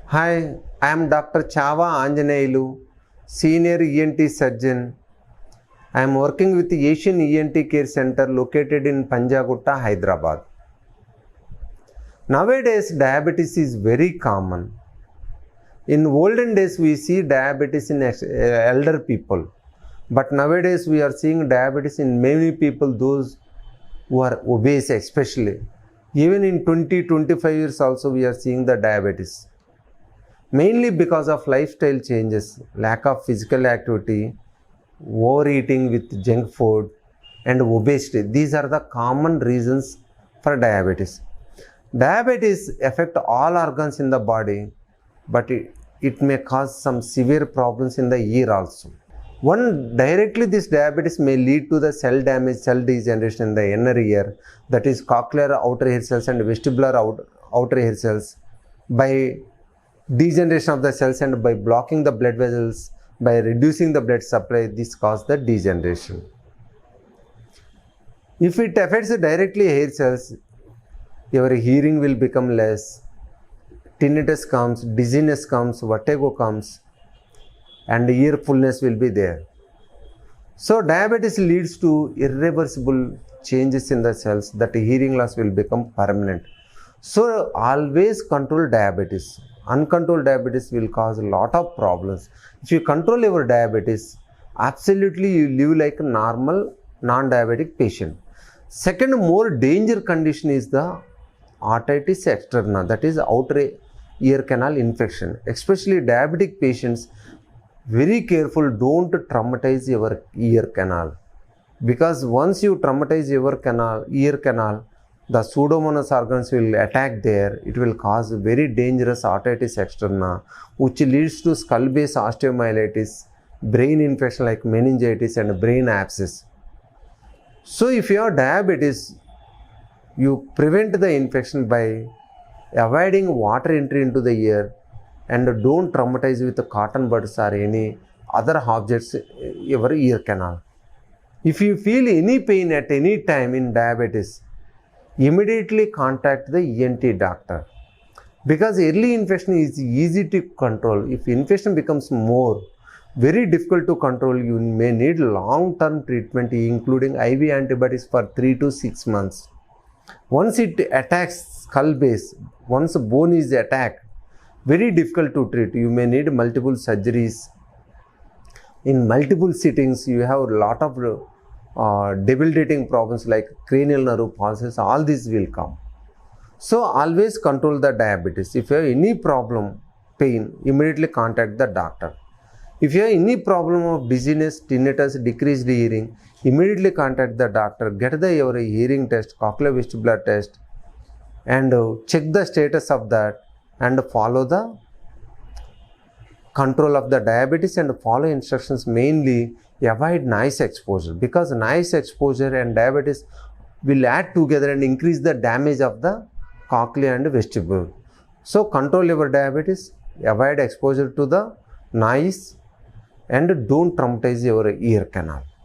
Hi, I am Dr. Chava Anjaneyulu, Senior ENT Surgeon. I am working with the Asian ENT Care Center located in Panjagutta, Hyderabad. Nowadays, diabetes is very common. In olden days, we see diabetes in elder people. But nowadays, we are seeing diabetes in many people, those who are obese especially. Even in 20-25 years also, we are seeing the diabetes. Mainly because of lifestyle changes, lack of physical activity, overeating with junk food, and obesity. These are the common reasons for diabetes. Diabetes affects all organs in the body, but it may cause some severe problems in the ear also. Directly this diabetes may lead to the cell damage, cell degeneration in the inner ear, that is cochlear outer hair cells and vestibular outer hair cells, by degeneration of the cells and by blocking the blood vessels, by reducing the blood supply. This causes the degeneration. If it affects directly hair cells, your hearing will become less, tinnitus comes, dizziness comes, vertigo comes, and ear fullness will be there. So diabetes leads to irreversible changes in the cells, that hearing loss will become permanent. So always control diabetes. Uncontrolled diabetes will cause a lot of problems. If you control your diabetes, absolutely you live like a normal non-diabetic patient. Second more danger condition is the otitis externa, that is outer ear canal infection. Especially diabetic patients, very careful, don't traumatize your ear canal, because once you traumatize your ear canal, the Pseudomonas organs will attack there. It will cause very dangerous otitis externa, which leads to skull base osteomyelitis, brain infection like meningitis and brain abscess. So if you have diabetes, you prevent the infection by avoiding water entry into the ear, and don't traumatize with the cotton buds or any other objects your ear canal. If you feel any pain at any time in diabetes, immediately contact the ENT doctor, because early infection is easy to control. If infection becomes more, very difficult to control, you may need long-term treatment including IV antibiotics for 3 to 6 months. Once it attacks skull base, once a bone is attacked, very difficult to treat. You may need multiple surgeries. In multiple sittings, you have a lot of debilitating problems like cranial nerve palsy. All these will come. So always control the diabetes. If you have any problem, pain, immediately contact the doctor. If you have any problem of dizziness, tinnitus, decreased hearing, immediately contact the doctor. Get your hearing test, cochlear vestibular test, and check the status of that, and follow the control of the diabetes and follow instructions. Mainly avoid noise exposure, because noise exposure and diabetes will add together and increase the damage of the cochlea and vestibule. So control your diabetes, avoid exposure to the noise, and don't traumatize your ear canal.